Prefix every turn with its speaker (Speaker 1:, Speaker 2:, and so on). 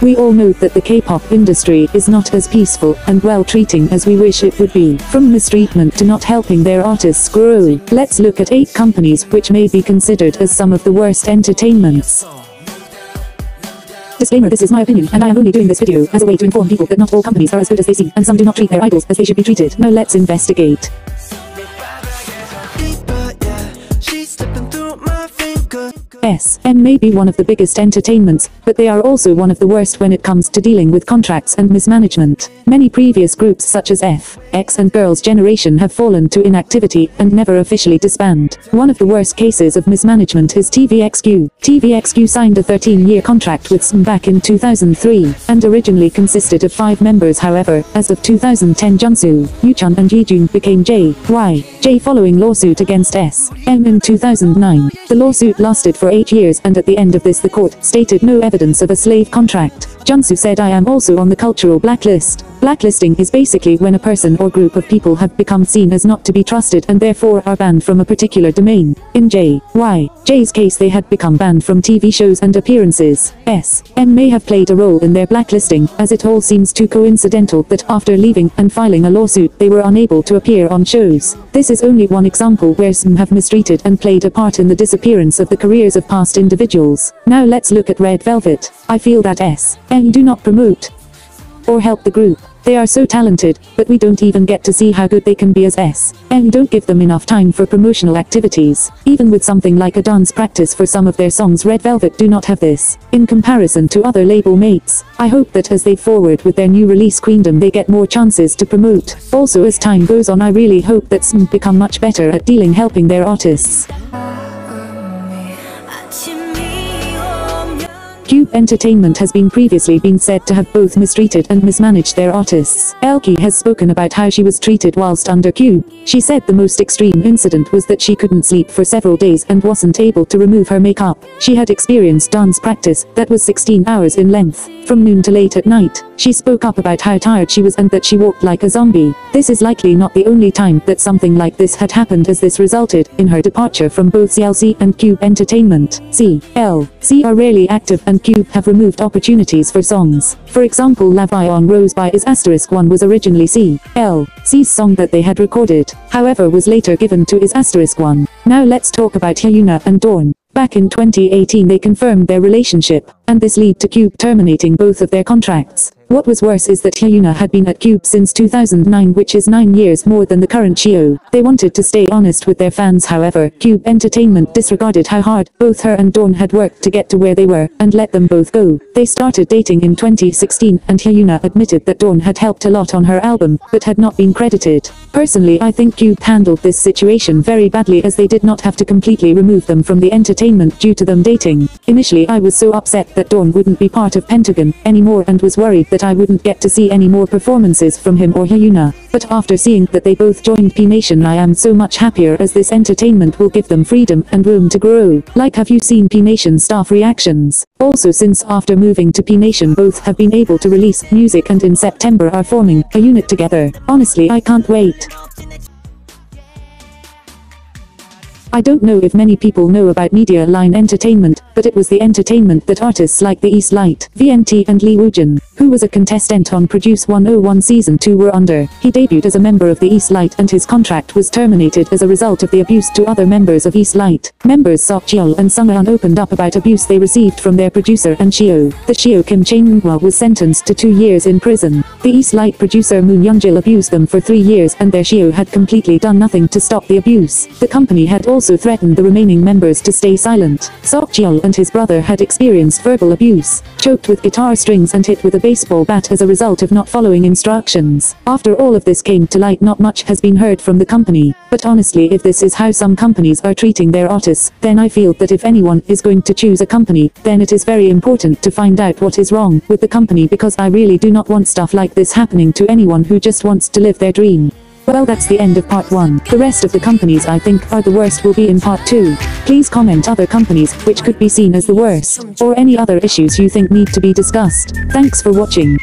Speaker 1: We all know that the K-pop industry is not as peaceful and well-treating as we wish it would be. From mistreatment to not helping their artists grow. Let's look at 8 companies which may be considered as some of the worst entertainments. Disclaimer: this is my opinion, and I am only doing this video as a way to inform people that not all companies are as good as they seem, and some do not treat their idols as they should be treated. Now let's investigate. SM may be one of the biggest entertainments, but they are also one of the worst when it comes to dealing with contracts and mismanagement. Many previous groups such as F, X and Girls' Generation have fallen to inactivity and never officially disband. One of the worst cases of mismanagement is TVXQ. TVXQ signed a 13-year contract with SM back in 2003, and originally consisted of 5 members. However, as of 2010, Junsu, Yuchun and Yijun became J following lawsuit against SM in 2009. The lawsuit lasted for 8 years, and at the end of this the court stated no evidence of a slave contract. Junsu said, "I am also on the cultural blacklist." Blacklisting is basically when a person or group of people have become seen as not to be trusted and therefore are banned from a particular domain. In J's case, they had become banned from TV shows and appearances. SM may have played a role in their blacklisting, as it all seems too coincidental that after leaving and filing a lawsuit they were unable to appear on shows. This is only one example where SM have mistreated and played a part in the disappearance of the careers of past individuals. Now let's look at Red Velvet. I feel that SM do not promote or help the group. They are so talented, but we don't even get to see how good they can be as SM don't give them enough time for promotional activities. Even with something like a dance practice for some of their songs, Red Velvet do not have this. In comparison to other label mates, I hope that as they forward with their new release Queendom they get more chances to promote. Also, as time goes on, I really hope that SM become much better at helping their artists. Cube Entertainment has previously been said to have both mistreated and mismanaged their artists. Elkie has spoken about how she was treated whilst under Cube. She said the most extreme incident was that she couldn't sleep for several days and wasn't able to remove her makeup. She had experienced dance practice that was 16 hours in length, from noon to late at night. She spoke up about how tired she was and that she walked like a zombie. This is likely not the only time that something like this had happened, as this resulted in her departure from both CLC and Cube Entertainment. CLC are rarely active and Cube have removed opportunities for songs. For example, La Vie on Rose by Is *1 was originally CLC's song that they had recorded, however was later given to Is *1. Now let's talk about Hyuna and Dawn. Back in 2018 they confirmed their relationship, and this led to Cube terminating both of their contracts. What was worse is that Hyuna had been at Cube since 2009, which is 9 years more than the current Chio. They wanted to stay honest with their fans, however, Cube Entertainment disregarded how hard both her and Dawn had worked to get to where they were, and let them both go. They started dating in 2016, and Hyuna admitted that Dawn had helped a lot on her album, but had not been credited. Personally, I think Cube handled this situation very badly, as they did not have to completely remove them from the entertainment due to them dating. Initially I was so upset that Dawn wouldn't be part of Pentagon anymore and was worried that I wouldn't get to see any more performances from him or Hyuna. But after seeing that they both joined P Nation, I am so much happier, as this entertainment will give them freedom and room to grow. Like, have you seen P Nation staff reactions? Also, since after moving to P Nation both have been able to release music and in September are forming a unit together. Honestly, I can't wait. I don't know if many people know about Media Line Entertainment, but it was the entertainment that artists like the East Light, VNT and Lee Woojin, who was a contestant on Produce 101 Season 2, were under. He debuted as a member of the East Light and his contract was terminated as a result of the abuse to other members of East Light. Members Sok Cheol and Sungyeon opened up about abuse they received from their producer and Shio. The Shio, Kim Chae-hwa, was sentenced to 2 years in prison. The East Light producer Moon Young-jil abused them for 3 years, and their Shio had completely done nothing to stop the abuse. The company had also threatened the remaining members to stay silent. Sok Cheol and his brother had experienced verbal abuse, choked with guitar strings and hit with a baseball bat as a result of not following instructions. After all of this came to light, not much has been heard from the company. But honestly, if this is how some companies are treating their artists, then I feel that if anyone is going to choose a company, then it is very important to find out what is wrong with the company, because I really do not want stuff like this happening to anyone who just wants to live their dream. Well, that's the end of part 1. The rest of the companies I think are the worst will be in part 2. Please comment other companies which could be seen as the worst, or any other issues you think need to be discussed. Thanks for watching.